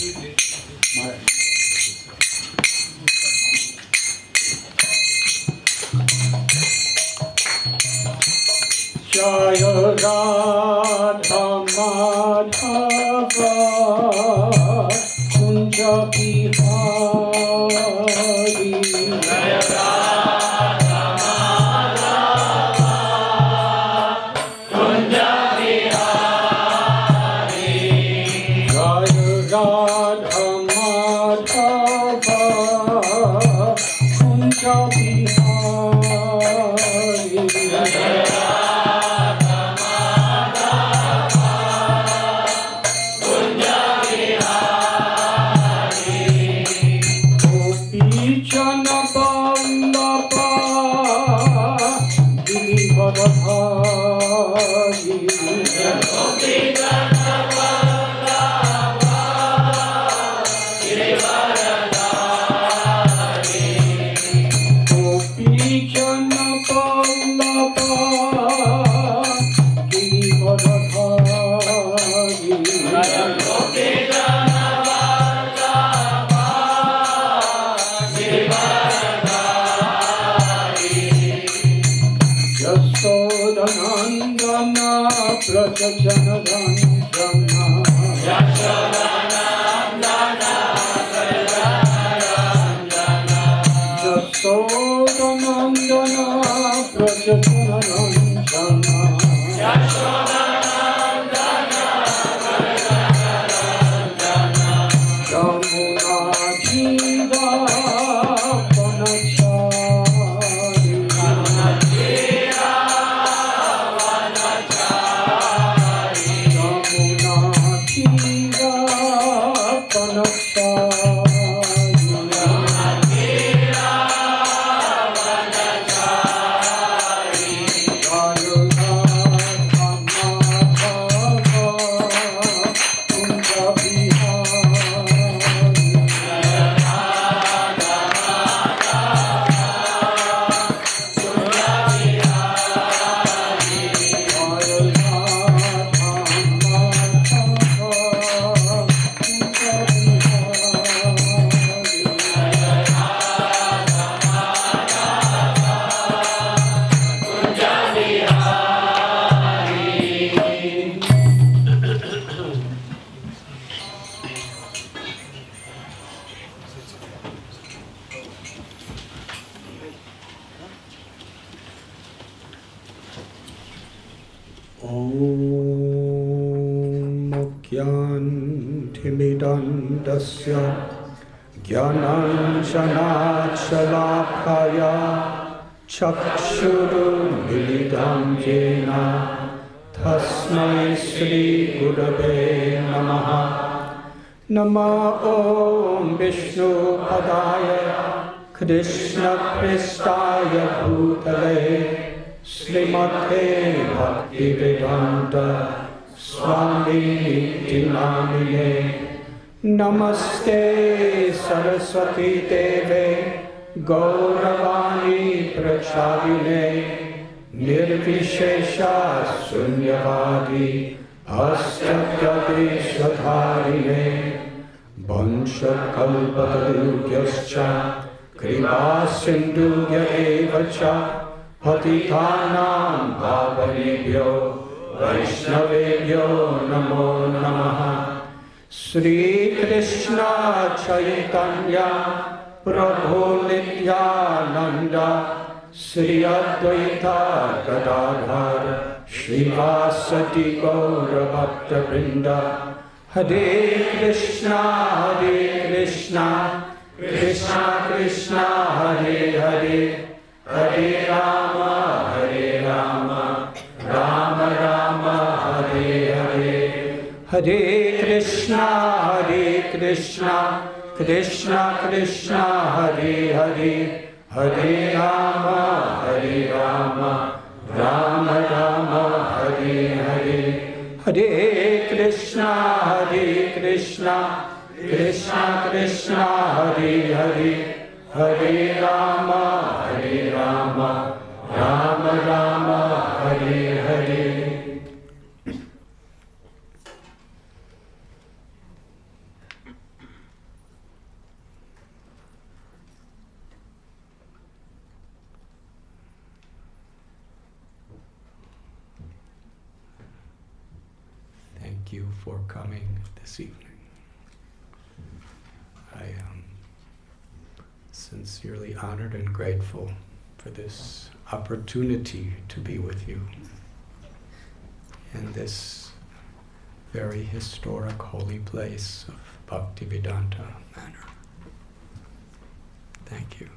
Jai Radha Madhava Kunja Bihari Jai Radha Madhava Kunja Bihari Jai Radha Madhava Kunja Bihari ज्ञानाञ्जनाशलाकया चक्षुरुन्मीलितं येन तस्मै श्रीगुरवे नमः। नमो ॐ विष्णुपदाय कृष्णपृष्ठाय भूतले श्रीमते भक्तिवेदान्त स्वामिनिति नामिने। नमस्ते सरस्वती देवे गौरवाणी प्रचारिणे निर्विशेषा शून्यवादी अष्टदेशधारिणे वंशकल्पतरुभ्यश्च कृपा सिन्धुभ्य एव च पतितानां पावनेभ्यो वैष्णवेभ्यो नमो नमः। श्री कृष्ण चैतन्य प्रभु नित्यानंद श्री अद्वैत गदाधर श्रीवासदि गौर भक्तवृंद। हरे कृष्णा कृष्णा कृष्णा हरे हरे, हरे राम राम राम हरे हरे। हरे कृष्णा कृष्णा कृष्णा हरे हरे, हरे राम राम राम हरे हरे। हरे कृष्णा कृष्णा कृष्णा हरे हरे, हरे Ram Ram Ram Hare Hare. thank you for coming this evening. I am sincerely honored and grateful for this opportunity to be with you in this very historic holy place of Bhaktivedanta Manor. Thank you.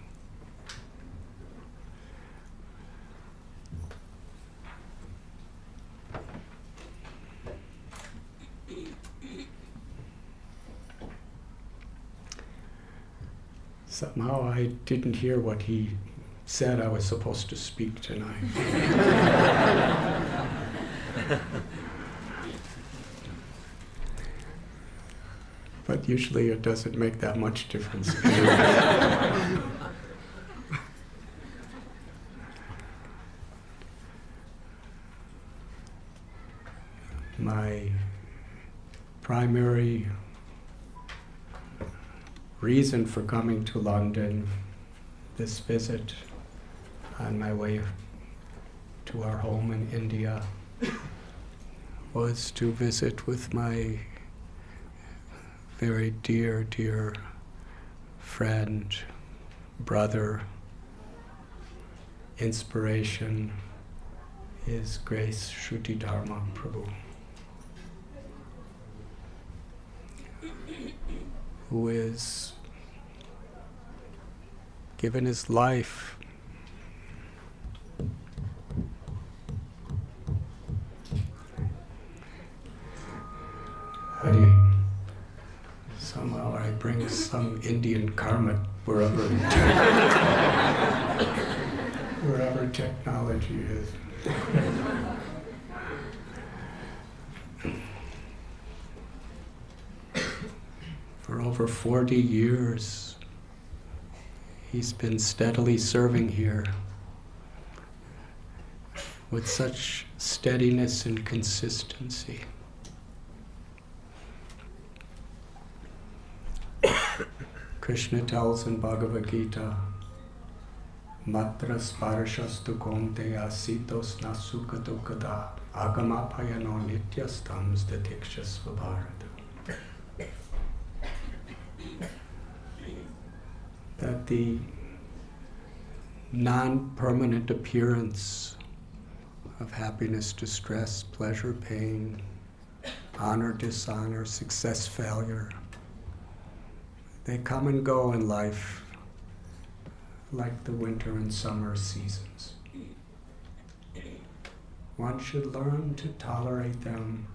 Somehow I didn't hear what he said I was supposed to speak tonight. But usually it doesn't make that much difference. My primary reason for coming to London, this visit on my way to our home in India, was to visit with my very dear, dear friend, brother, inspiration, His Grace Shruti Dharma Prabhu, who is given his life somehow I bring some Indian karma wherever technology is. For over 40 years, he's been steadily serving here with such steadiness and consistency. Krishna tells in Bhagavad Gita, Matra sparashastu kaunteya sitos nasuka dukkada agamapayano nityastams datikshasva bharata. That the non-permanent appearance of happiness, distress, pleasure, pain, honor, dishonor, success, failure, they come and go in life like the winter and summer seasons. One should learn to tolerate them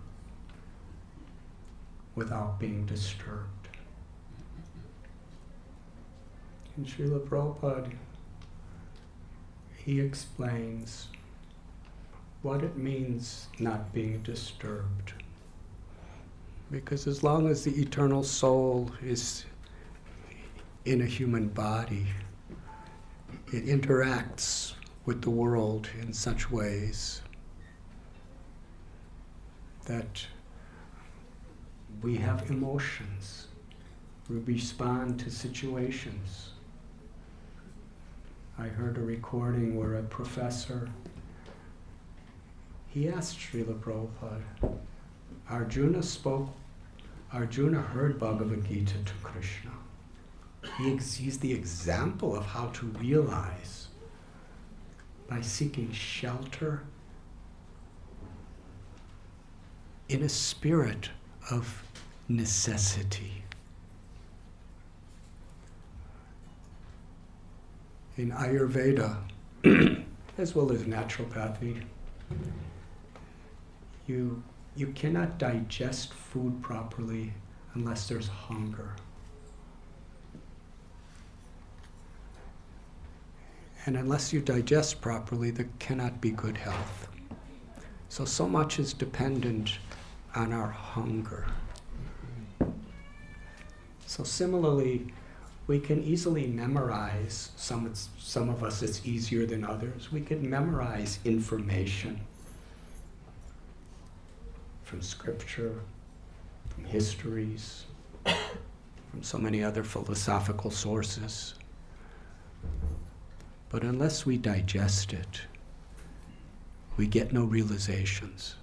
without being disturbed. In Srila Prabhupada, he explains what it means not being disturbed. Because as long as the eternal soul is in a human body, it interacts with the world in such ways that we have emotions, we respond to situations. I heard a recording where a professor, he asked Srila Prabhupada, Arjuna heard Bhagavad Gita to Krishna. He's the example of how to realize by seeking shelter in a spirit of necessity. In Ayurveda, as well as naturopathy, you cannot digest food properly unless there's hunger. And unless you digest properly, there cannot be good health. So much is dependent on our hunger. So similarly, we can easily memorize, some of us it's easier than others, we can memorize information from scripture, from histories, from so many other philosophical sources. But unless we digest it, we get no realizations.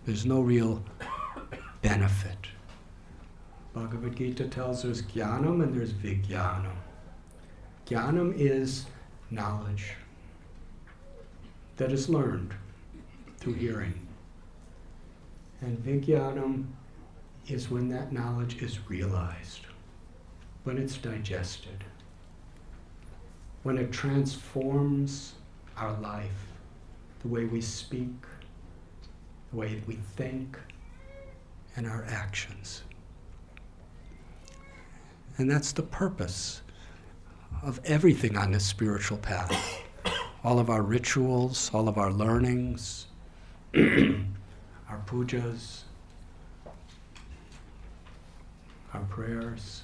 There's no real benefit. Bhagavad Gita tells there's jnanam and there's vijnanam. Jnanam is knowledge that is learned through hearing. And vijnanam is when that knowledge is realized, when it's digested, when it transforms our life, the way we speak, the way we think, and our actions. And that's the purpose of everything on this spiritual path. All of our rituals, all of our learnings, our pujas, our prayers.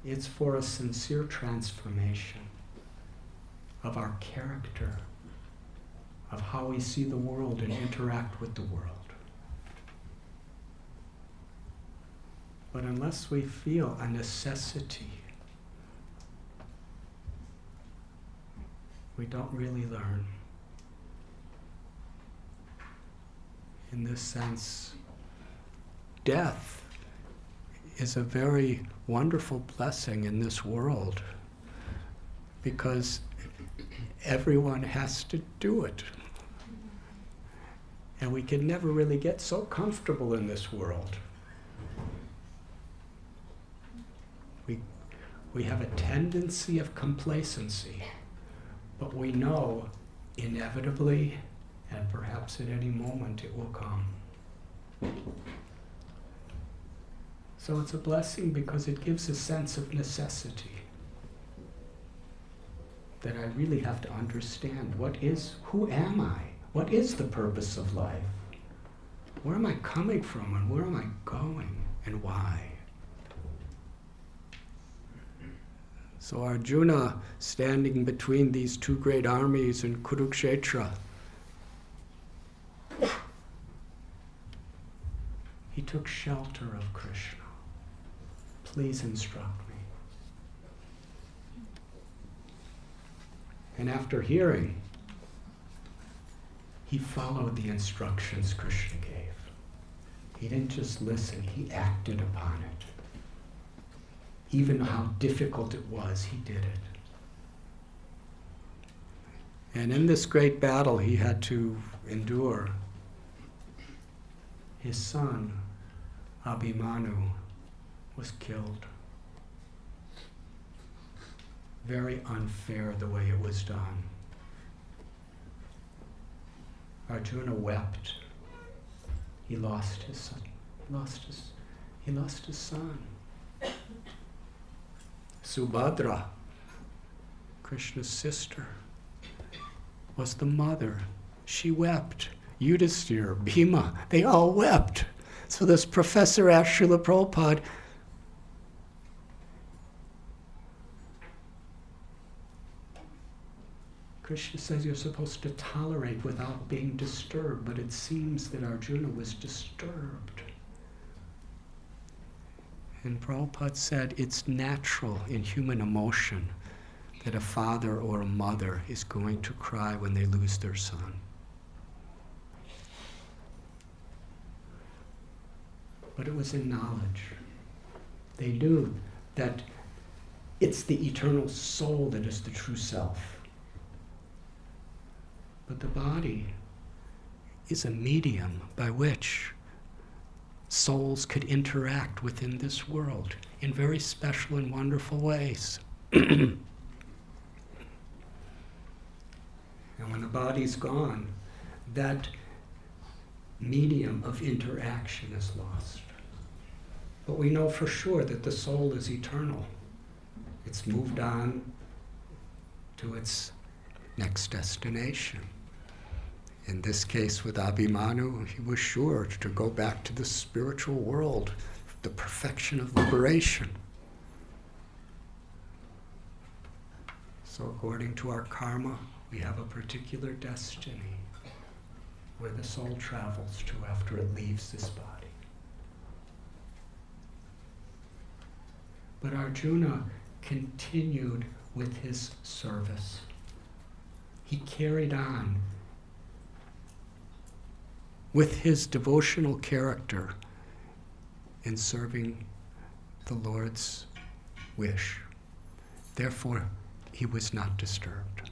It's for a sincere transformation of our character, of how we see the world and interact with the world. But unless we feel a necessity, we don't really learn. In this sense, death is a very wonderful blessing in this world because everyone has to do it. And we can never really get so comfortable in this world. We have a tendency of complacency, but we know inevitably and perhaps at any moment it will come. So it's a blessing because it gives a sense of necessity. That I really have to understand who am I? What is the purpose of life? Where am I coming from and where am I going and why? So Arjuna, standing between these two great armies in Kurukshetra, he took shelter of Krishna. Please instruct me. And after hearing, he followed the instructions Krishna gave. He didn't just listen, he acted upon it. Even how difficult it was, he did it. And in this great battle he had to endure, his son, Abhimanyu, was killed. Very unfair the way it was done. Arjuna wept. He lost his son. He lost his son. Subhadra, Krishna's sister, was the mother. She wept. Yudhisthira, Bhima, they all wept. So this professor asked Srila Prabhupada, Krishna says you're supposed to tolerate without being disturbed, but it seems that Arjuna was disturbed. And Prabhupada said it's natural in human emotion that a father or a mother is going to cry when they lose their son. But it was in knowledge. They knew that it's the eternal soul that is the true self. But the body is a medium by which souls could interact within this world in very special and wonderful ways. And when the body's gone, that medium of interaction is lost. But we know for sure that the soul is eternal. It's moved on to its next destination. In this case with Abhimanyu, he was sure to go back to the spiritual world, the perfection of liberation. So according to our karma, we have a particular destiny where the soul travels to after it leaves this body. But Arjuna continued with his service. He carried on with his devotional character in serving the Lord's wish. Therefore, he was not disturbed.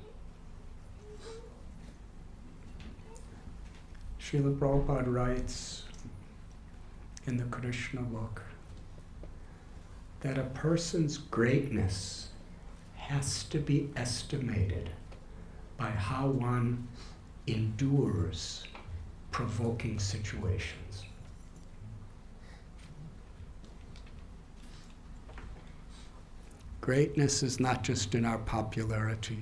Srila Prabhupada writes in the Krishna book that a person's greatness has to be estimated by how one endures provoking situations. Greatness is not just in our popularity,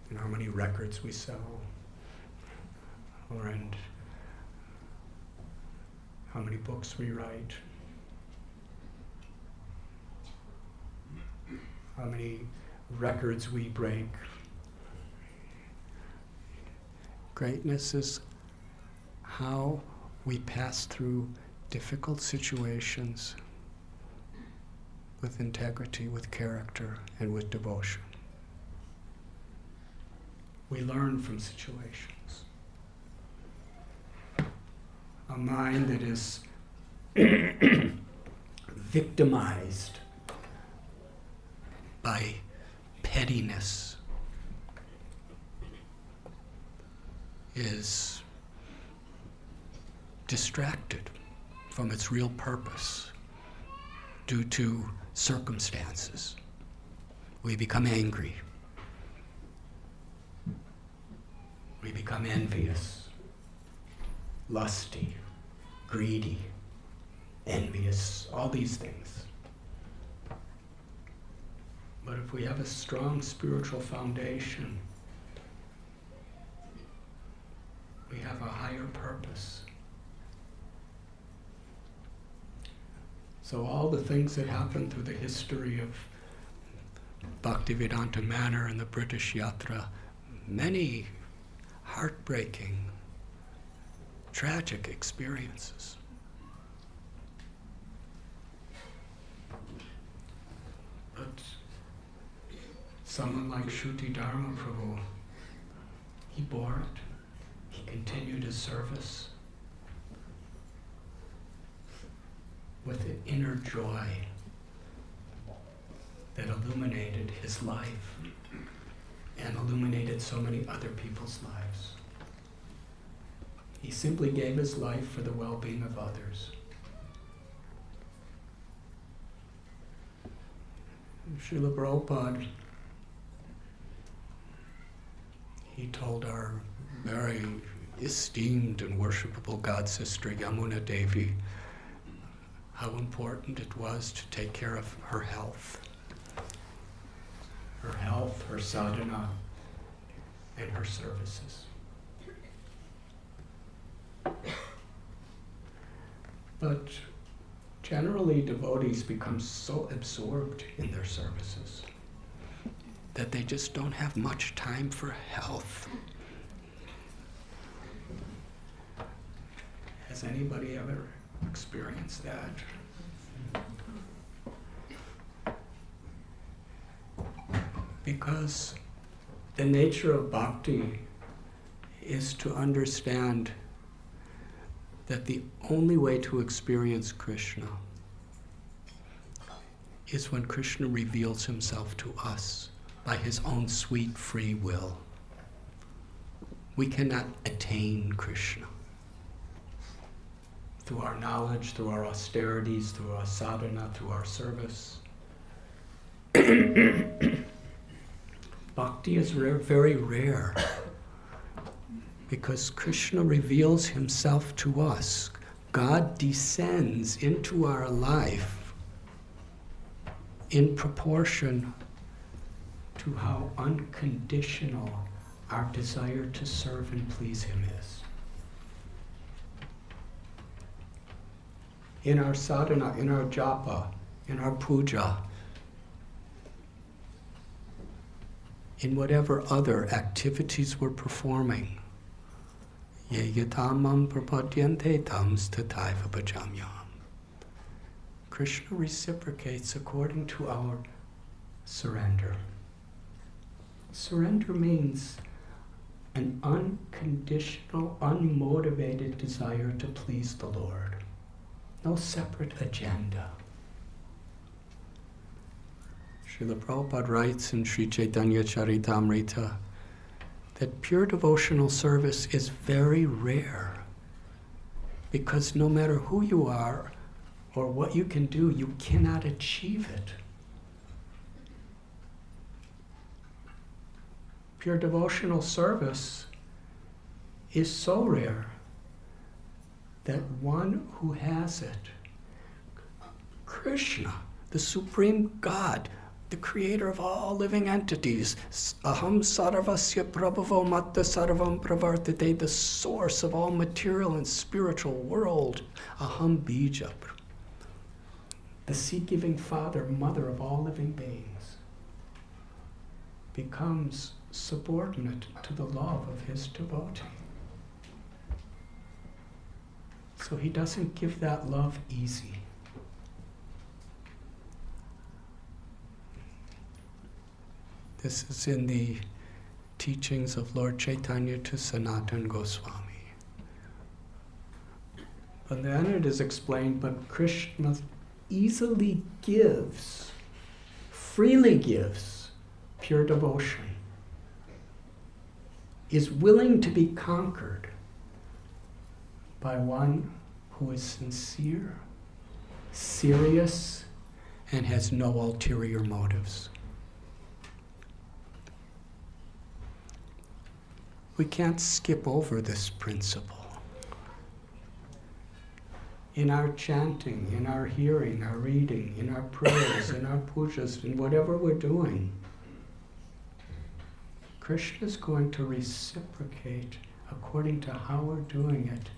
in how many records we sell, or in how many books we write, how many records we break. Greatness is how we pass through difficult situations with integrity, with character, and with devotion. We learn from situations. A mind that is victimized by pettiness is distracted from its real purpose due to circumstances. We become angry. We become envious, lusty, greedy, envious, all these things. But if we have a strong spiritual foundation, we have a higher purpose. So all the things that happened through the history of Bhaktivedanta Manor and the British Yatra, many heartbreaking, tragic experiences. But someone like Shruti Dharma Prabhu, he bore it. He continued his service with an inner joy that illuminated his life and illuminated so many other people's lives. He simply gave his life for the well-being of others. Srila Prabhupada, he told our very esteemed and worshipable God Sister Yamuna Devi how important it was to take care of her health, her sadhana, and her services. But generally, devotees become so absorbed in their services that they just don't have much time for health. Has anybody ever experienced that? Because the nature of bhakti is to understand that the only way to experience Krishna is when Krishna reveals himself to us by his own sweet free will. We cannot attain Krishna through our knowledge, through our austerities, through our sadhana, through our service. Bhakti is very rare because Krishna reveals himself to us. God descends into our life in proportion to how unconditional our desire to serve and please him is. In our sadhana, in our japa, in our puja, in whatever other activities we're performing, ye yatamam prapadyante tams tathaiva bhajamyam. Krishna reciprocates according to our surrender. Surrender means an unconditional, unmotivated desire to please the Lord. No separate agenda. Srila Prabhupada writes in Sri Chaitanya Charitamrita that pure devotional service is very rare, because no matter who you are or what you can do, you cannot achieve it. Pure devotional service is so rare that one who has it, Krishna, the Supreme God, the creator of all living entities, Aham Sarvasya Prabhavo Matta Sarvam Pravartate, the source of all material and spiritual world, Aham Bija, the seed-giving father, mother of all living beings, becomes subordinate to the love of his devotee. So he doesn't give that love easy. This is in the teachings of Lord Chaitanya to Sanatana Goswami. But then it is explained, but Krishna easily gives, freely gives, pure devotion, is willing to be conquered by one who is sincere, serious, and has no ulterior motives. We can't skip over this principle. In our chanting, in our hearing, our reading, in our prayers, in our pujas, in whatever we're doing, Krishna is going to reciprocate according to how we're doing it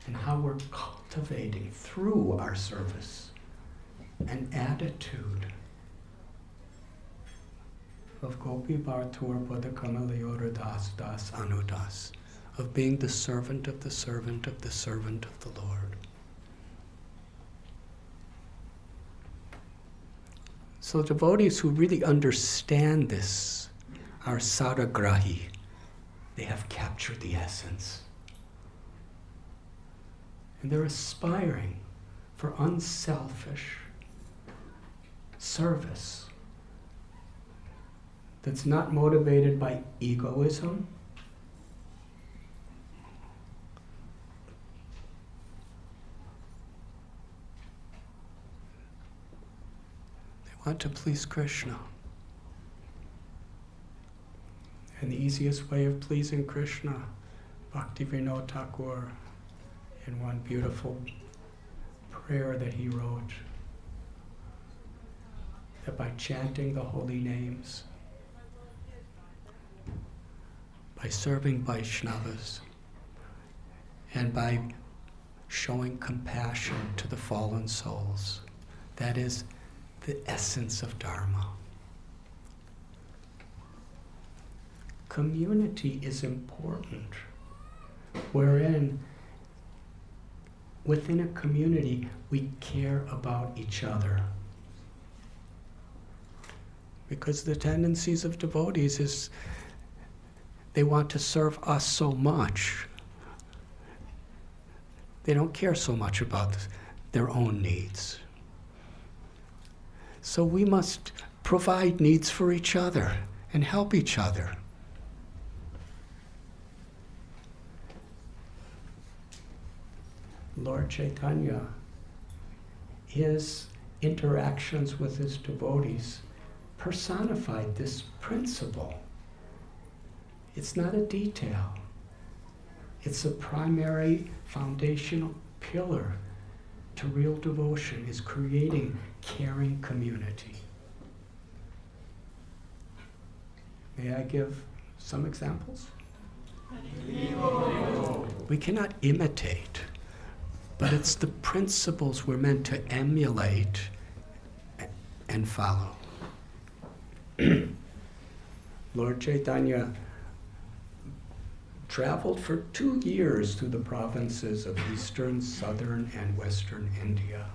and how we're cultivating through our service an attitude of Gopi Bhartur Padakamaliyora Das Das Anudas, of being the servant of the servant of the servant of the Lord. So devotees who really understand this are saragrahi. They have captured the essence. And they're aspiring for unselfish service that's not motivated by egoism, they want to please Krishna. And the easiest way of pleasing Krishna, Bhaktivinoda Thakur, in one beautiful prayer that he wrote, that by chanting the holy names, by serving Vaishnavas, and by showing compassion to the fallen souls, that is the essence of Dharma. Community is important, wherein within a community we care about each other. Because the tendencies of devotees is they want to serve us so much. They don't care so much about their own needs. So we must provide needs for each other and help each other. Lord Chaitanya, his interactions with his devotees personified this principle. It's not a detail. It's a primary foundational pillar to real devotion, is creating caring community. May I give some examples? We cannot imitate, but it's the principles we're meant to emulate and follow. Lord Chaitanya traveled for 2 years through the provinces of eastern, southern, and western India.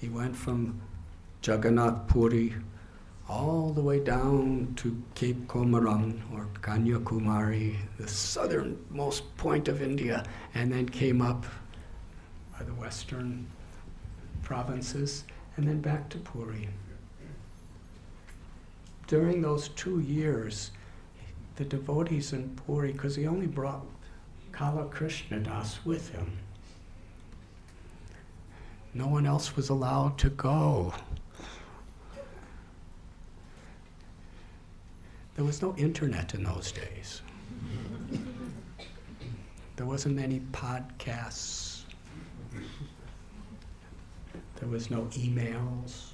He went from Jagannath Puri all the way down to Cape Comoran or Kanyakumari, the southernmost point of India, and then came up by the western provinces, and then back to Puri. During those 2 years, the devotees in Puri, because he only brought Kala Krishnadas with him, no one else was allowed to go. There was no internet in those days. There wasn't many podcasts. There was no emails.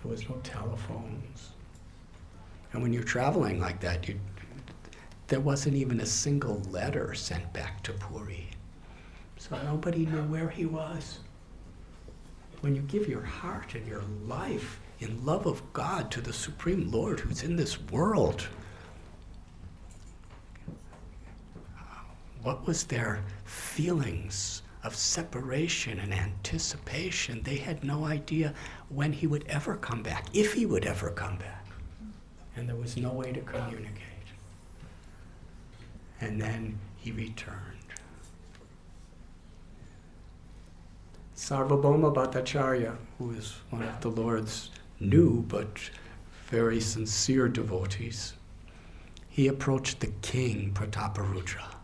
There was no telephones. And when you're traveling like that, there wasn't even a single letter sent back to Puri. So nobody knew where he was. When you give your heart and your life in love of God to the Supreme Lord who's in this world, what was their feelings of separation and anticipation? They had no idea when he would ever come back, if he would ever come back. And there was no way to communicate. And then he returned. Sarvabhauma Bhattacharya, who is one of the Lord's new but very sincere devotees, he approached the king, Prataparudra,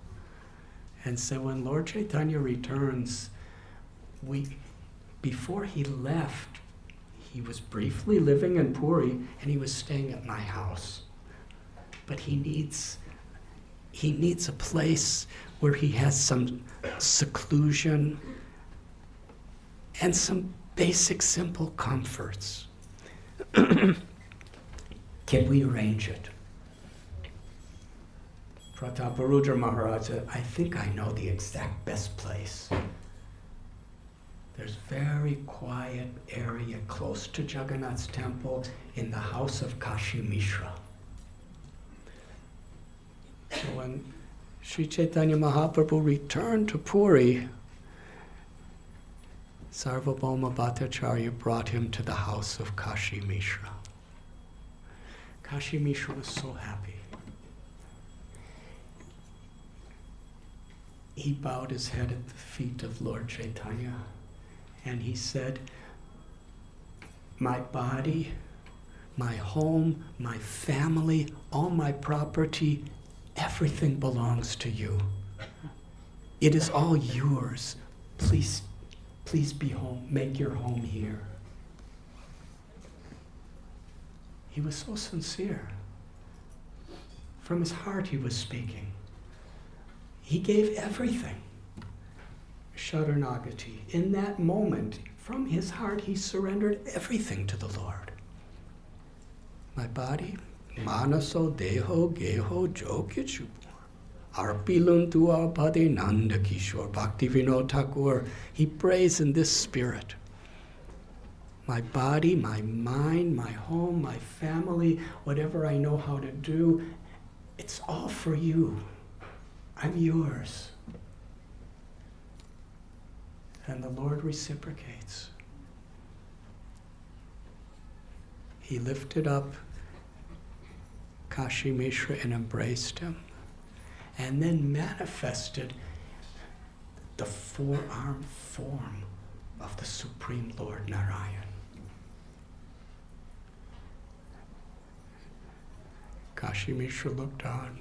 and said, when Lord Chaitanya returns, before he left, he was briefly living in Puri and he was staying at my house. But he needs a place where he has some seclusion and some basic, simple comforts. Can we arrange it? Prataparudra Maharaj said, I think I know the exact best place. There's a very quiet area close to Jagannath's temple in the house of Kashi Mishra. So when Sri Chaitanya Mahaprabhu returned to Puri, Sarvabhauma Bhattacharya brought him to the house of Kashi Mishra. Kashi Mishra was so happy. He bowed his head at the feet of Lord Chaitanya and he said, my body, my home, my family, all my property, everything belongs to you. It is all yours. Please be home, make your home here. He was so sincere. From his heart he was speaking. He gave everything. Sharanagati. In that moment, from his heart, he surrendered everything to the Lord. My body, manaso, deho, geho, jokichu. Arpiluntu apade nanda kishore. Bhaktivinoda Thakur. He prays in this spirit. My body, my mind, my home, my family, whatever I know how to do, it's all for you. I'm yours. And the Lord reciprocates. He lifted up Kashi Mishra and embraced him, and then manifested the four-armed form of the Supreme Lord Narayan. Kashi Mishra looked on.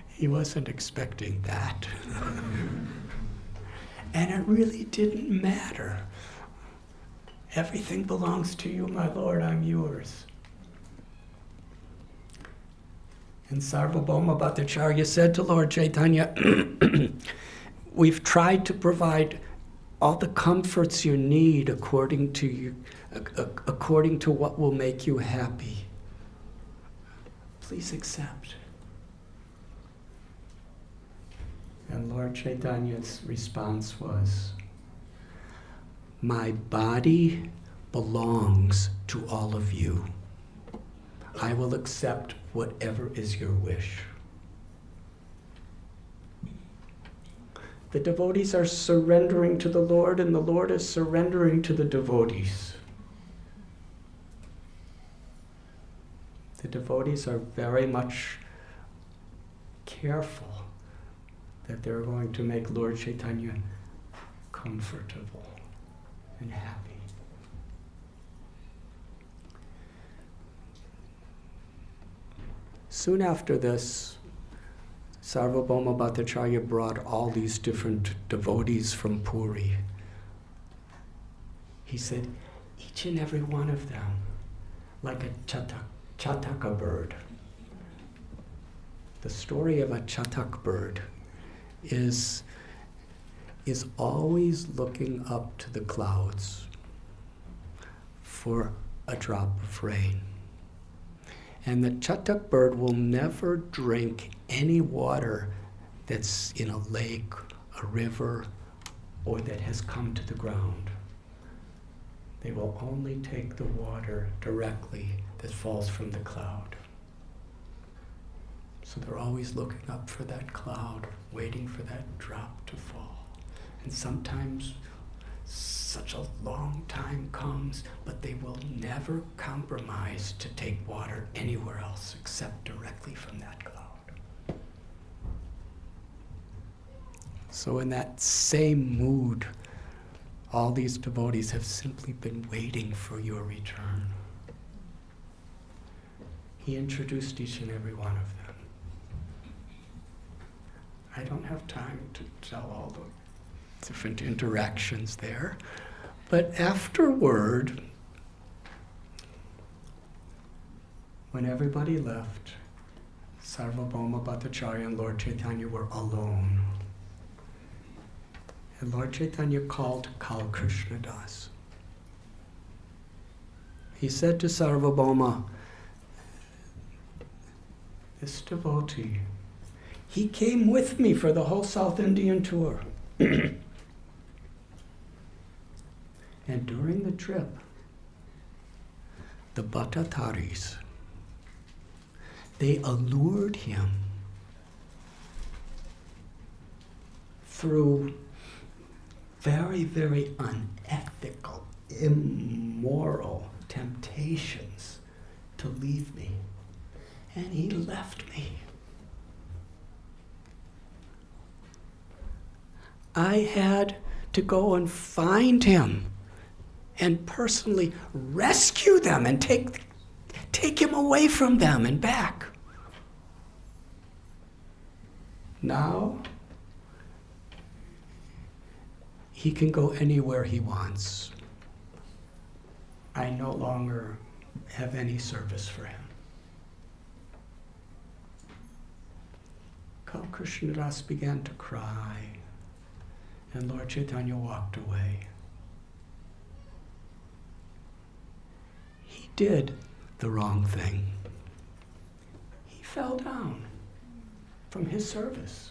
He wasn't expecting that. And it really didn't matter. Everything belongs to you, my Lord, I'm yours. And Sarvabhauma Bhattacharya said to Lord Chaitanya, we've tried to provide all the comforts you need according to what will make you happy. Please accept. And Lord Chaitanya's response was, my body belongs to all of you. I will accept whatever is your wish. The devotees are surrendering to the Lord, and the Lord is surrendering to the devotees. devotees are very much careful that they're going to make Lord Chaitanya comfortable and happy. Soon after this, Sarvabhauma Bhattacharya brought all these different devotees from Puri. He said, each and every one of them, like a chataka bird. The story of a chatak bird is always looking up to the clouds for a drop of rain. And the chatak bird will never drink any water that's in a lake, a river, or that has come to the ground. They will only take the water directly that falls from the cloud. So they're always looking up for that cloud, waiting for that drop to fall. And sometimes such a long time comes, but they will never compromise to take water anywhere else except directly from that cloud. So in that same mood, all these devotees have simply been waiting for your return. He introduced each and every one of them. I don't have time to tell all the different interactions there, but afterward, when everybody left, Sarvabhauma Bhattacharya and Lord Chaitanya were alone. And Lord Chaitanya called Kal Krishna Das. He said to Sarvabhauma, this devotee, he came with me for the whole South Indian tour. And during the trip, the Bhattataris, they allured him through very, very unethical, immoral temptations to leave me. And he left me. I had to go and find him and personally rescue them and take him away from them and back. Now, he can go anywhere he wants. I no longer have any service for him. Kal Krishna Das began to cry, and Lord Chaitanya walked away. He did the wrong thing. He fell down from his service.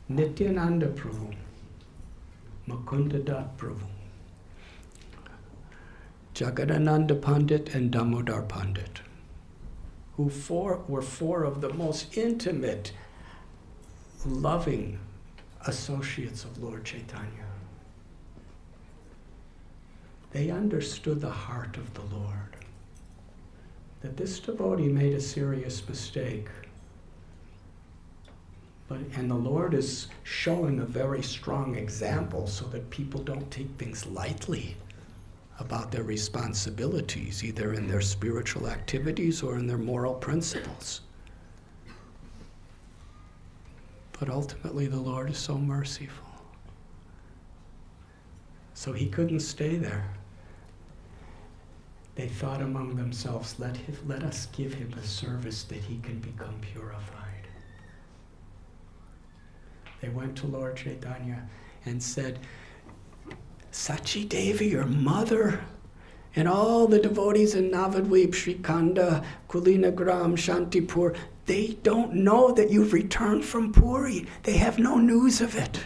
Nityananda Prabhu, Mukunda Dat Prabhu, Jagadananda Pandit and Damodar Pandit, who were four of the most intimate, loving associates of Lord Chaitanya. They understood the heart of the Lord, that this devotee made a serious mistake. And the Lord is showing a very strong example so that people don't take things lightly about their responsibilities, either in their spiritual activities or in their moral principles. But ultimately, the Lord is so merciful. So he couldn't stay there. They thought among themselves, let us give him a service that he can become purified. They went to Lord Chaitanya and said, Sachi Devi, your mother, and all the devotees in Navadvip, Srikanda, Kulinagram, Shantipur, they don't know that you've returned from Puri. They have no news of it.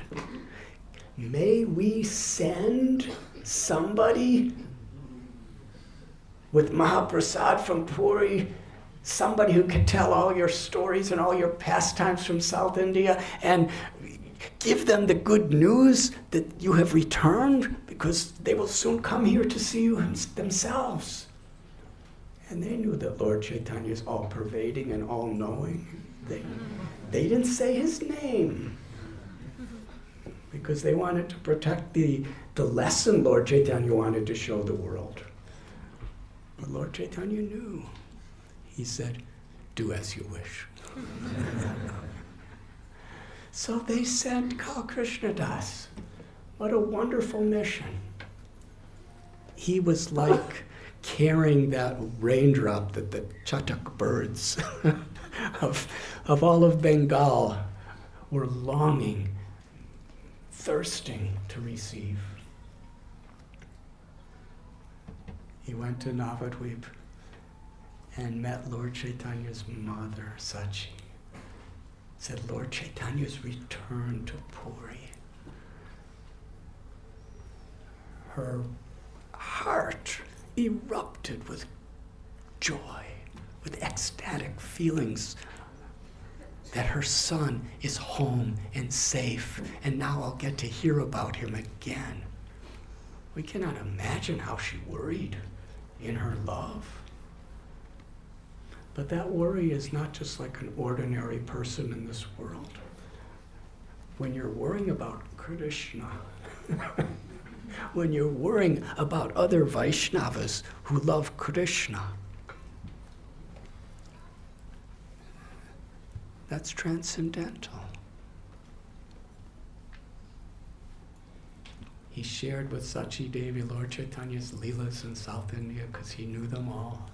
May we send somebody with Mahaprasad from Puri, somebody who can tell all your stories and all your pastimes from South India, and give them the good news that you have returned, because they will soon come here to see you themselves. And they knew that Lord Chaitanya is all-pervading and all-knowing. They didn't say his name because they wanted to protect the lesson Lord Chaitanya wanted to show the world. But Lord Chaitanya knew. He said, do as you wish. So they sent Kal Krishna Das. What a wonderful mission. He was like carrying that raindrop that the chatak birds of all of Bengal were longing, thirsting to receive. He went to Navadvip and met Lord Chaitanya's mother, Sachi. Said, Lord Chaitanya's returned to Puri. Her heart erupted with joy, with ecstatic feelings that her son is home and safe, and now I'll get to hear about him again. We cannot imagine how she worried in her love. But that worry is not just like an ordinary person in this world. When you're worrying about Krishna, when you're worrying about other Vaishnavas who love Krishna, that's transcendental. He shared with Sachi Devi Lord Chaitanya's Leelas in South India because he knew them all.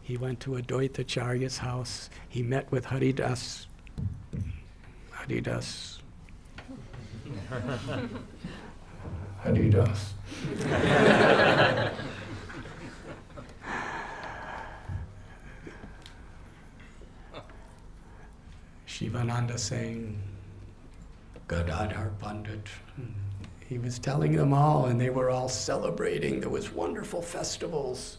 He went to Advaita Acharya's house. He met with Haridas. Haridas. Shivananda saying, Gadadhar Pandit. He was telling them all, and they were all celebrating. There was wonderful festivals.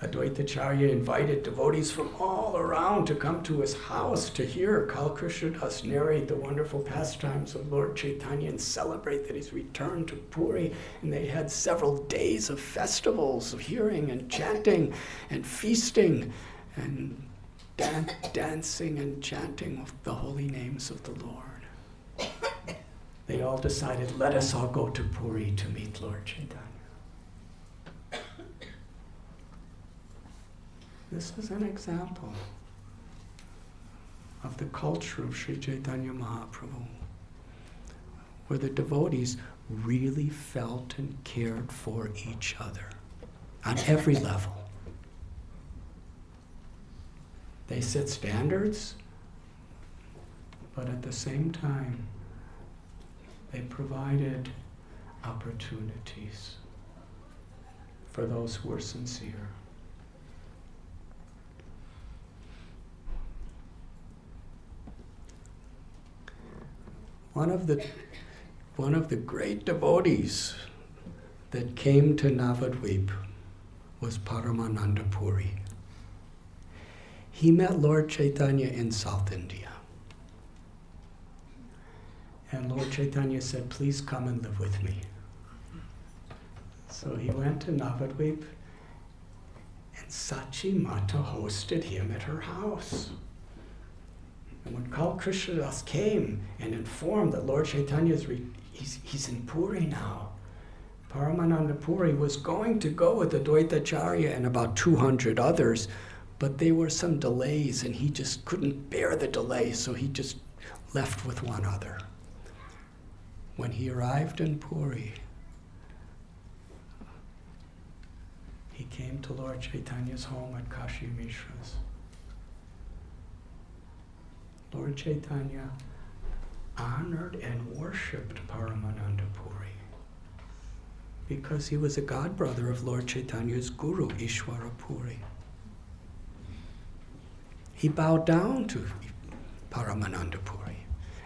Advaita Acharya invited devotees from all around to come to his house to hear Kal Krishna Das narrate the wonderful pastimes of Lord Chaitanya and celebrate that he's returned to Puri. And they had several days of festivals of hearing and chanting and feasting and dancing and chanting of the holy names of the Lord. They all decided, let us all go to Puri to meet Lord Chaitanya. This is an example of the culture of Sri Chaitanya Mahaprabhu, where the devotees really felt and cared for each other on every level. They set standards, but at the same time, they provided opportunities for those who were sincere. One of the great devotees that came to Navadvip was Paramananda Puri. He met Lord Chaitanya in South India. And Lord Chaitanya said, please come and live with me. So he went to Navadvip, and Sachi Mata hosted him at her house. And when Kal Krishna Das came and informed that Lord Chaitanya he's in Puri now, Paramananda Puri was going to go with Advaita Acharya and about 200 others, but there were some delays and he just couldn't bear the delay, so he just left with one other. When he arrived in Puri, he came to Lord Chaitanya's home at Kashi Mishra's. Lord Chaitanya honored and worshipped Paramananda Puri because he was a godbrother of Lord Chaitanya's guru, Ishwara Puri. He bowed down to Paramananda Puri.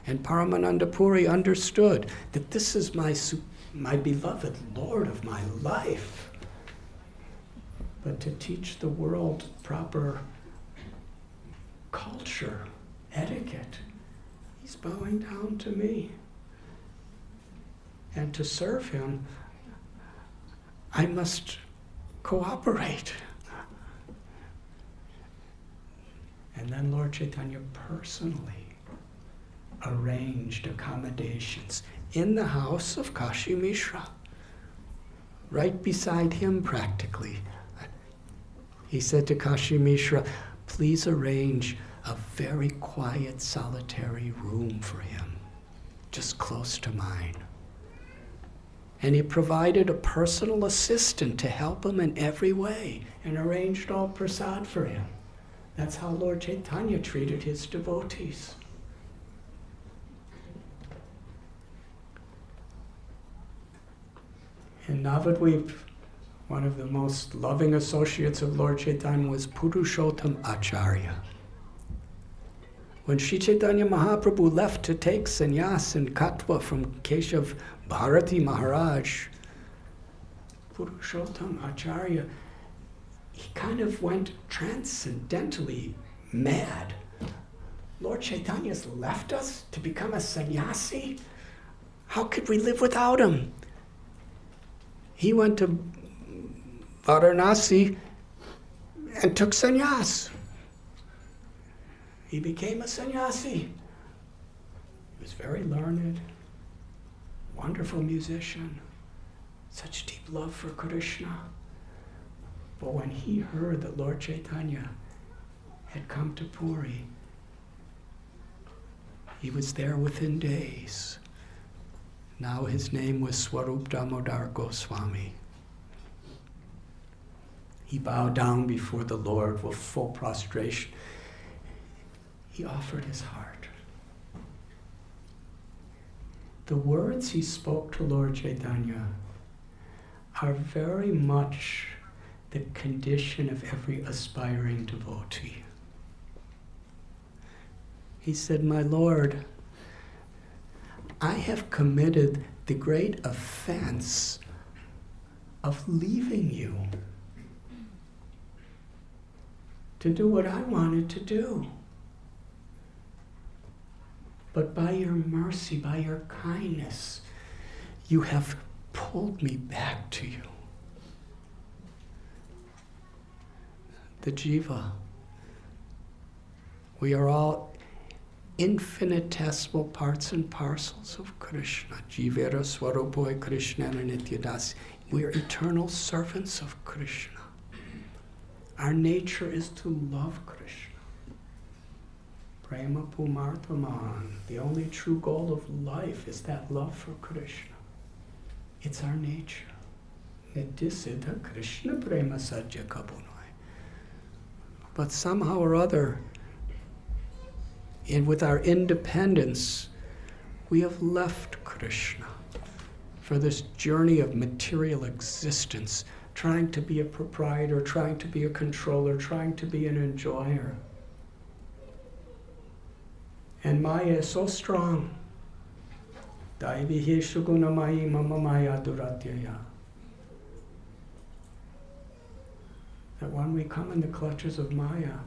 And Paramananda Puri understood that this is my beloved Lord of my life. But to teach the world proper culture, etiquette, he's bowing down to me. And to serve him, I must cooperate. And then Lord Chaitanya personally arranged accommodations in the house of Kashi Mishra, right beside him practically. He said to Kashi Mishra, please arrange a very quiet, solitary room for him, just close to mine. And he provided a personal assistant to help him in every way and arranged all prasad for him. That's how Lord Chaitanya treated his devotees. In Navadvip, one of the most loving associates of Lord Chaitanya was Purushottam Acharya. When Sri Chaitanya Mahaprabhu left to take sannyas and Katwa from Keshav Bharati Maharaj, Purushottam Acharya, he kind of went transcendentally mad. Lord Chaitanya's left us to become a sannyasi? How could we live without him? He went to Varanasi and took sannyas. He became a sannyasi. He was very learned, wonderful musician, such deep love for Krishna. But when he heard that Lord Chaitanya had come to Puri, he was there within days. Now his name was Swarup Damodar Goswami. He bowed down before the Lord with full prostration. He offered his heart. The words he spoke to Lord Chaitanya are very much the condition of every aspiring devotee. He said, my Lord, I have committed the great offense of leaving you to do what I wanted to do. But by your mercy, by your kindness, you have pulled me back to you. The jiva, we are all infinitesimal parts and parcels of Krishna. Jivera Swarupoi Krishna Nityadasi. We are eternal servants of Krishna. Our nature is to love Krishna. Prema Pumarthaman. The only true goal of life is that love for Krishna. It's our nature. Nityasiddha Krishna Prema Sajya Kabunoi. But somehow or other, and with our independence, we have left Krishna for this journey of material existence, trying to be a proprietor, trying to be a controller, trying to be an enjoyer. And Maya is so strong. Daivihi Shugunamayi Mama Maya Duratyaya. That when we come in the clutches of Maya,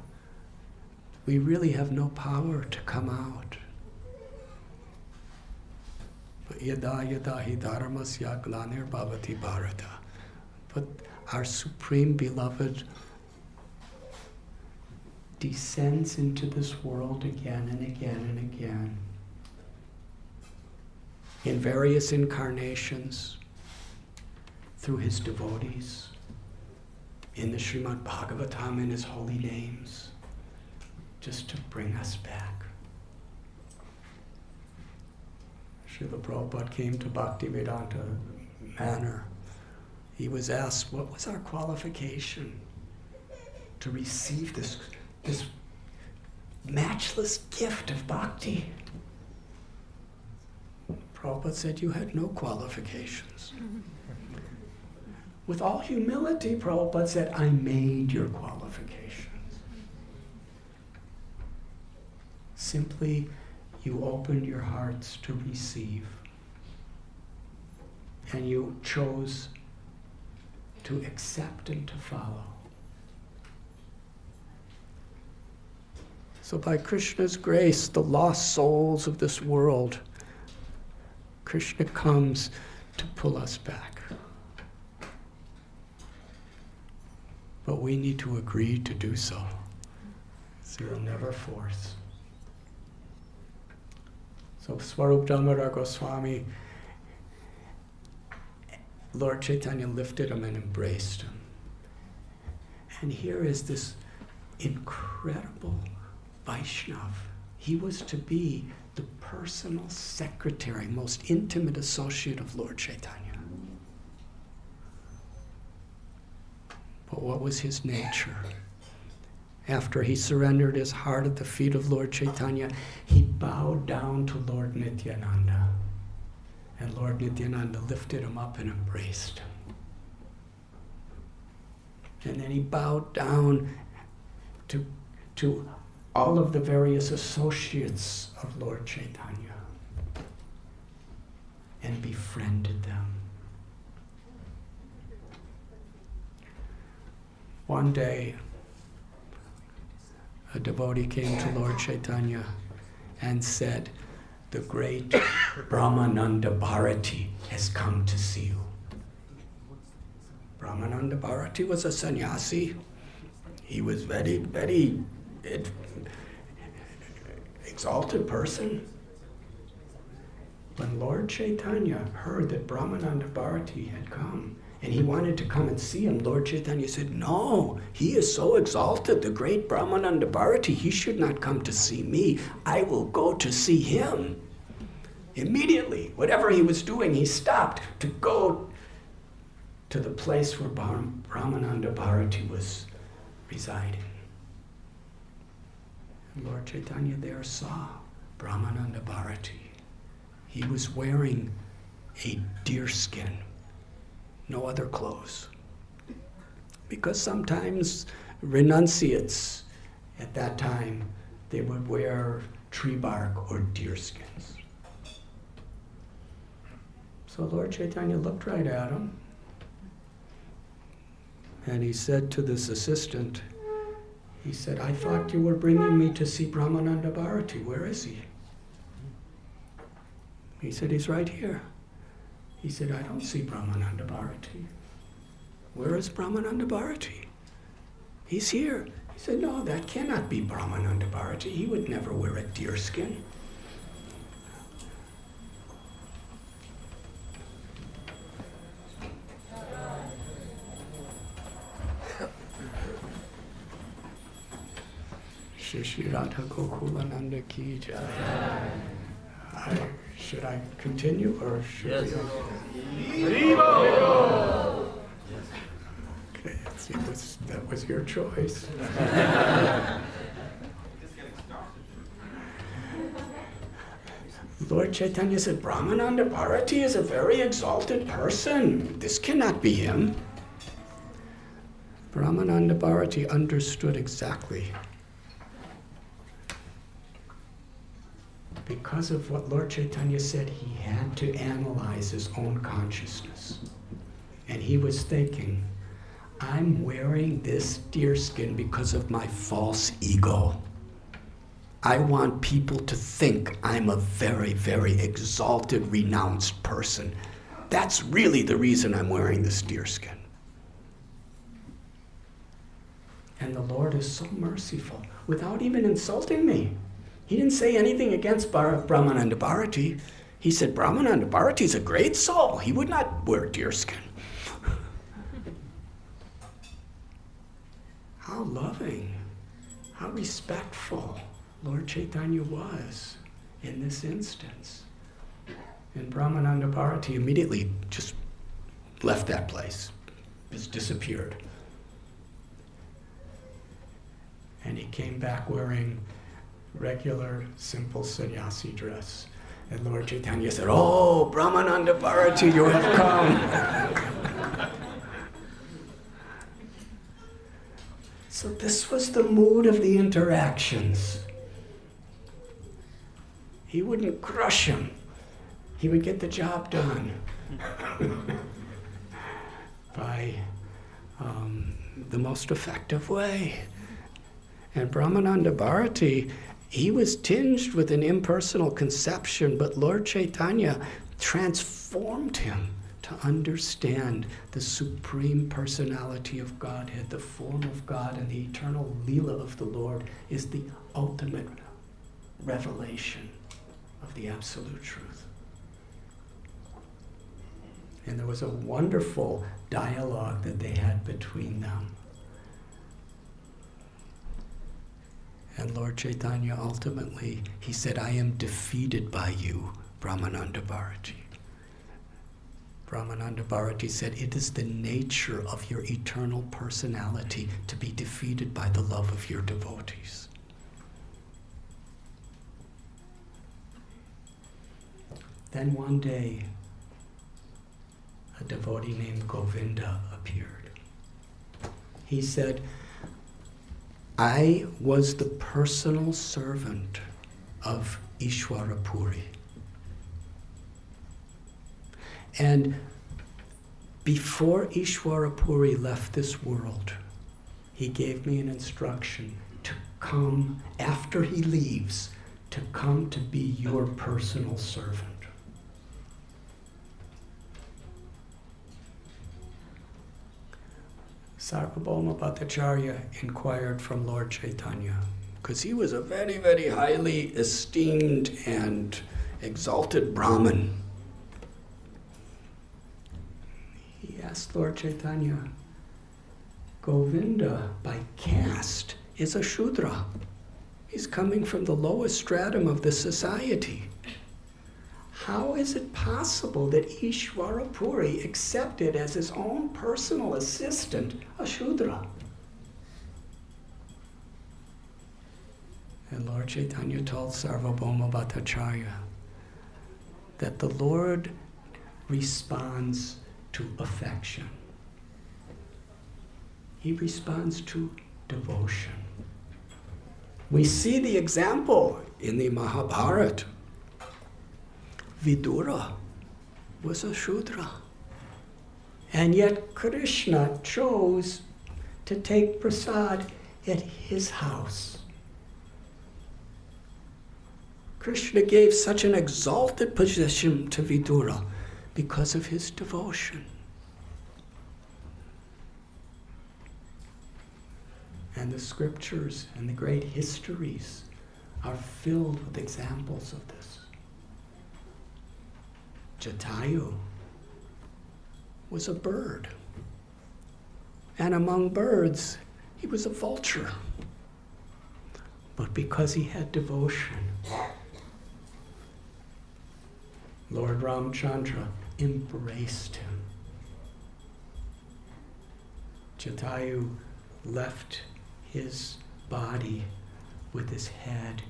we really have no power to come out. But yada yada hi dharmasya glanir bhavati bharata. But our supreme beloved descends into this world again and again and again. In various incarnations, through his devotees, in the Srimad Bhagavatam, in his holy names, just to bring us back. Srila Prabhupada came to Bhaktivedanta Manor. He was asked, what was our qualification to receive this matchless gift of bhakti? Prabhupada said, you had no qualifications. With all humility, Prabhupada said, I made your qualifications. Simply, you opened your hearts to receive. And you chose to accept and to follow. So by Krishna's grace, the lost souls of this world, Krishna comes to pull us back. But we need to agree to do so. So we'll never force. So Swarup Damodar Goswami, Lord Chaitanya lifted him and embraced him. And here is this incredible Vaishnav. He was to be the personal secretary, most intimate associate of Lord Chaitanya. But what was his nature? After he surrendered his heart at the feet of Lord Chaitanya, he bowed down to Lord Nityananda. And Lord Nityananda lifted him up and embraced him. And then he bowed down to all of the various associates of Lord Chaitanya and befriended them. One day, a devotee came to Lord Chaitanya and said, "The great Brahmananda Bharati has come to see you." Brahmananda Bharati was a sannyasi. He was very, very exalted person. When Lord Chaitanya heard that Brahmananda Bharati had come, and he wanted to come and see him, Lord Chaitanya said, "No, he is so exalted, the great Brahmananda Bharati, he should not come to see me. I will go to see him." Immediately, whatever he was doing, he stopped to go to the place where Brahmananda Bharati was residing. And Lord Chaitanya there saw Brahmananda Bharati. He was wearing a deerskin, no other clothes. Because sometimes renunciates at that time, they would wear tree bark or deerskins. So Lord Chaitanya looked right at him, and he said to this assistant, he said, "I thought you were bringing me to see Brahmananda Bharati. Where is he?" He said, "He's right here." He said, "I don't see Brahmananda Bharati." "Where is Brahmananda Bharati?" "He's here." He said, "No, that cannot be Brahmananda Bharati. He would never wear a deerskin." Shri Radha Gokulananda Ki Jai. Should I continue or should we? Okay, that was your choice. Lord Chaitanya said, "Brahmananda Bharati is a very exalted person. This cannot be him." Brahmananda Bharati understood exactly. Because of what Lord Chaitanya said, he had to analyze his own consciousness. And he was thinking, I'm wearing this deerskin because of my false ego. I want people to think I'm a very, very exalted, renounced person. That's really the reason I'm wearing this deerskin. And the Lord is so merciful, without even insulting me. He didn't say anything against Brahmananda Bharati. He said, Brahmananda Bharati is a great soul. He would not wear deerskin. How loving, how respectful Lord Chaitanya was in this instance. And Brahmananda Bharati immediately just left that place, just disappeared. And he came back wearing regular, simple sannyasi dress. And Lord Chaitanya said, "Oh, Brahmananda Bharati, you have come." So this was the mood of the interactions. He wouldn't crush him. He would get the job done by the most effective way. And Brahmananda Bharati, he was tinged with an impersonal conception, but Lord Chaitanya transformed him to to understand the supreme personality of Godhead, the form of God, and the eternal Leela of the Lord is the ultimate revelation of the absolute truth. And there was a wonderful dialogue that they had between them. And Lord Chaitanya ultimately, he said, I am defeated by you, Brahmananda Bharati. Brahmananda Bharati said, it is the nature of your eternal personality to be defeated by the love of your devotees. Then one day, a devotee named Govinda appeared. He said, I was the personal servant of Ishwara Puri. And before Ishwara Puri left this world, he gave me an instruction to come, after he leaves, to come to be your personal servant. Sarvabhauma Bhattacharya inquired from Lord Chaitanya, because he was a very, very highly esteemed and exalted Brahmin. He asked Lord Chaitanya, Govinda, by caste, is a Shudra. He's coming from the lowest stratum of the society. How is it possible that Ishwara Puri accepted as his own personal assistant a Shudra? And Lord Chaitanya told Sarvabhauma Bhattacharya that the Lord responds to affection. He responds to devotion. We see the example in the Mahabharata. Vidura was a Shudra. And yet Krishna chose to take prasad at his house. Krishna gave such an exalted position to Vidura because of his devotion. And the scriptures and the great histories are filled with examples of this. Jatayu was a bird. And among birds, he was a vulture. But because he had devotion, Lord Ramchandra embraced him. Jatayu left his body with his head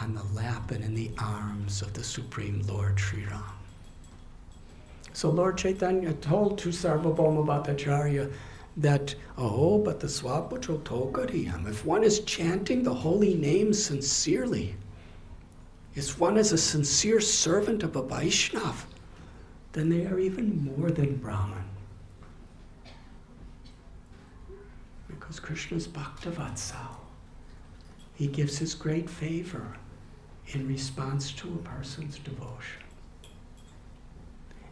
on the lap and in the arms of the Supreme Lord Sri Ram. So Lord Chaitanya told to Sarvabhauma Bhattacharya that, but the Swapucho Tokariyam, if one is chanting the holy name sincerely, if one is a sincere servant of a Vaishnav, then they are even more than Brahman. Because Krishna's Bhaktavatsal. He gives his great favor in response to a person's devotion.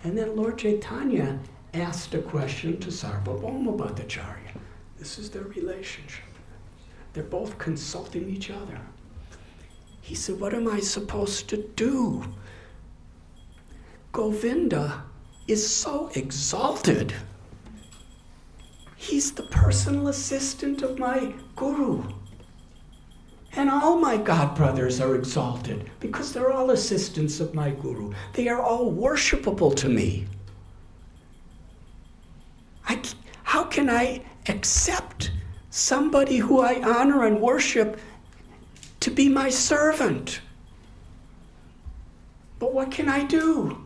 And then Lord Chaitanya asked a question to Sarvabhauma Bhattacharya. This is their relationship. They're both consulting each other. He said, what am I supposed to do? Govinda is so exalted. He's the personal assistant of my guru. And all my godbrothers are exalted because they're all assistants of my guru. They are all worshipable to me. How can I accept somebody who I honor and worship to be my servant? But what can I do?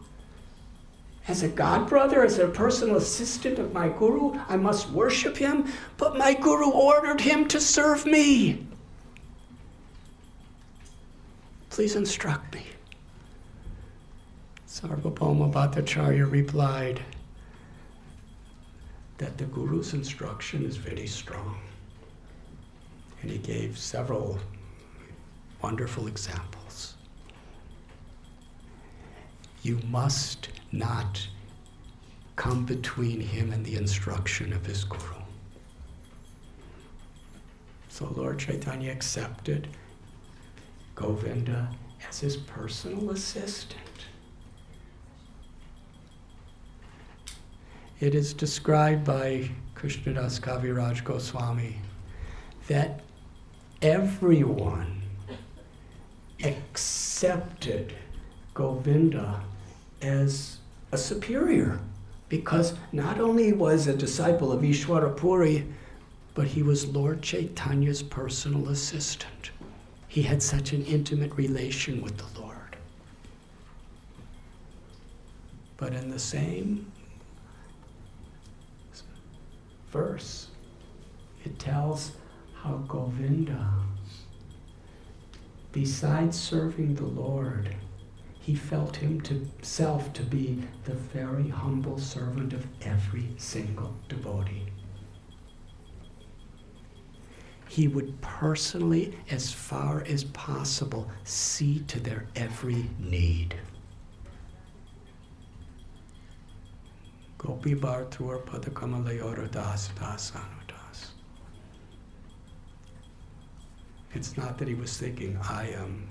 As a godbrother, as a personal assistant of my guru, I must worship him, but my guru ordered him to serve me. Please instruct me. Sarvabhauma Bhattacharya replied that the guru's instruction is very strong. And he gave several wonderful examples. You must not come between him and the instruction of his guru. So Lord Chaitanya accepted Govinda as his personal assistant. It is described by Krishnadas Kaviraj Goswami that everyone accepted Govinda as a superior, because not only was a disciple of Ishwara Puri, but he was Lord Chaitanya's personal assistant. He had such an intimate relation with the Lord. But in the same verse, it tells how Govinda, besides serving the Lord, he felt himself to be the very humble servant of every single devotee. He would personally, as far as possible, see to their every need. Gopi Bhartur Padakamalayora Das Das Anudas. It's not that he was thinking, I am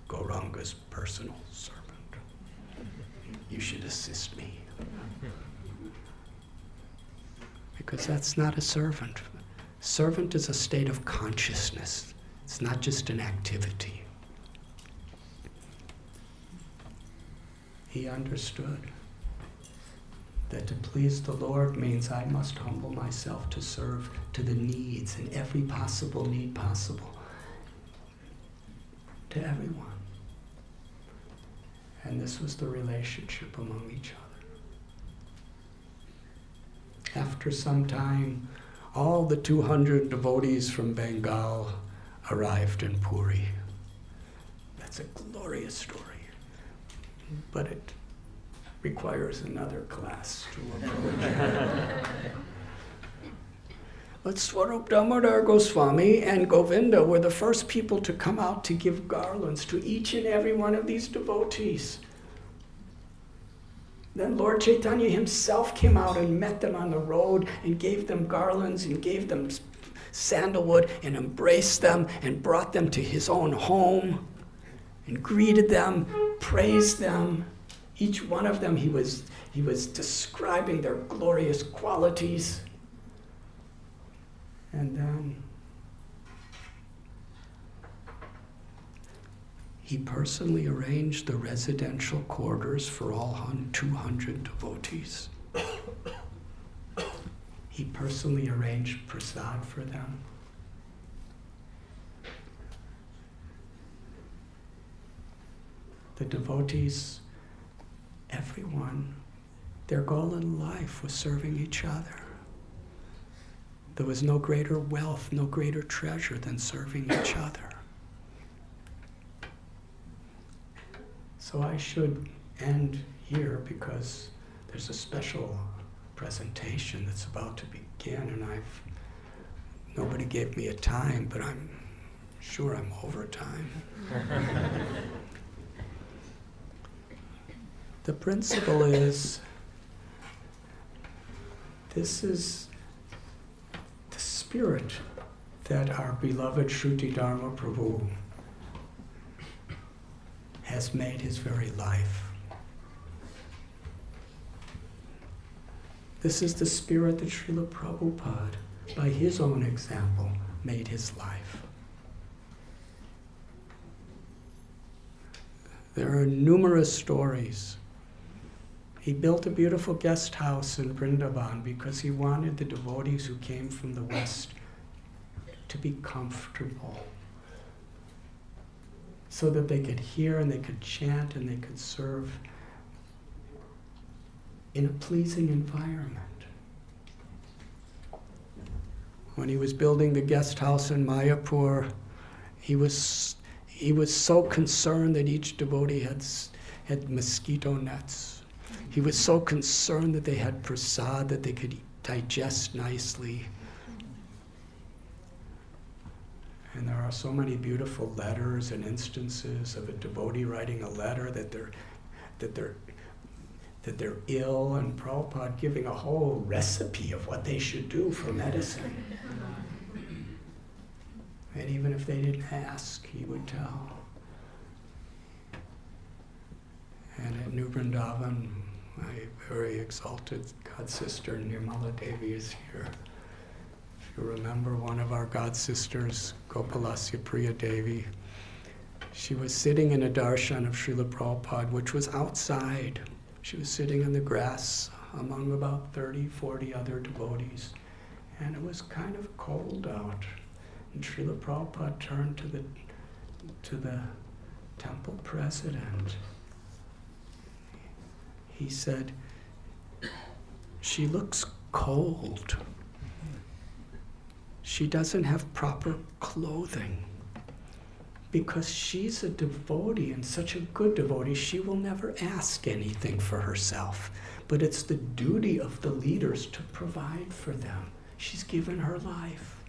Gauranga's personal servant. You should assist me. Because that's not a servant. Servant is a state of consciousness. It's not just an activity. He understood that to please the Lord means I must humble myself to serve to the needs and every possible need possible to everyone. And this was the relationship among each other. After some time, all the 200 devotees from Bengal arrived in Puri. That's a glorious story, but it requires another class to approach. But Swarup Damodar Goswami and Govinda were the first people to come out to give garlands to each and every one of these devotees. Then Lord Chaitanya himself came out and met them on the road and gave them garlands and gave them sandalwood and embraced them and brought them to his own home and greeted them, praised them. Each one of them, he was describing their glorious qualities. And then he personally arranged the residential quarters for all 200 devotees. He personally arranged prasad for them. The devotees, everyone, their goal in life was serving each other. There was no greater wealth, no greater treasure than serving each other. So I should end here because there's a special presentation that's about to begin, and nobody gave me a time, but I'm sure I'm over time. The principle is, this is the spirit that our beloved Shruti Dharma Prabhu has made his very life. This is the spirit that Srila Prabhupada, by his own example, made his life. There are numerous stories. He built a beautiful guest house in Vrindavan because he wanted the devotees who came from the West to be comfortable, so that they could hear and they could chant and they could serve in a pleasing environment. When he was building the guest house in Mayapur, he was so concerned that each devotee had mosquito nets. He was so concerned that they had prasad, that they could digest nicely. And there are so many beautiful letters and instances of a devotee writing a letter that that they're ill, and Prabhupada giving a whole recipe of what they should do for medicine. And even if they didn't ask, he would tell. And at New Vrindavan, my very exalted God sister Nirmala Devi is here. If you remember, one of our God sisters, Gopalasya Priya Devi, she was sitting in a darshan of Srila Prabhupada, which was outside. She was sitting in the grass among about 30, 40 other devotees. And it was kind of cold out. And Srila Prabhupada turned to the temple president. He said, "She looks cold. She doesn't have proper clothing. Because she's a devotee, and such a good devotee, she will never ask anything for herself. But it's the duty of the leaders to provide for them. She's given her life.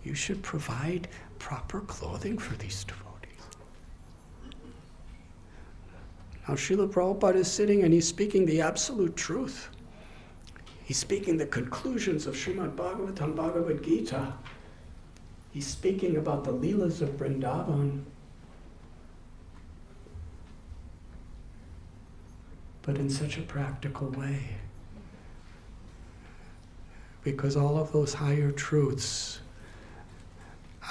You should provide proper clothing for these devotees." Now Srila Prabhupada is sitting and he's speaking the absolute truth. He's speaking the conclusions of Srimad Bhagavatam, Bhagavad Gita. He's speaking about the Leelas of Vrindavan. But in such a practical way. Because all of those higher truths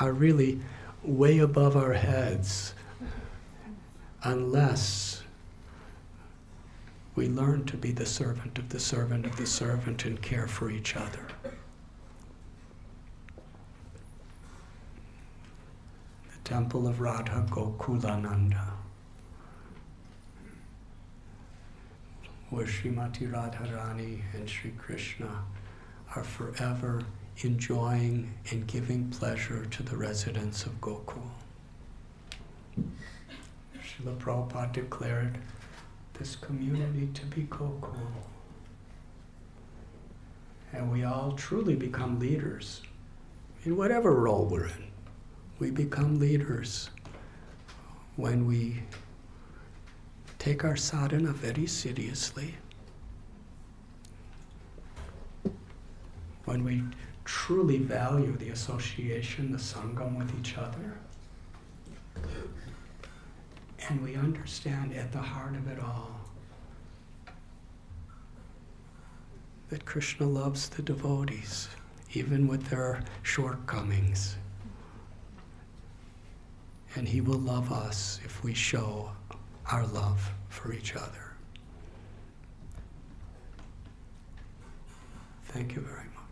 are really way above our heads unless we learn to be the servant of the servant of the servant and care for each other. The temple of Radha Gokulananda, where Srimati Radharani and Sri Krishna are forever enjoying and giving pleasure to the residents of Gokul. Srila Prabhupada declared this community to be Gokul. And we all truly become leaders in whatever role we're in. We become leaders when we take our sadhana very seriously, when we truly value the association, the sangam with each other, and we understand at the heart of it all that Krishna loves the devotees, even with their shortcomings. And he will love us if we show our love for each other. Thank you very much.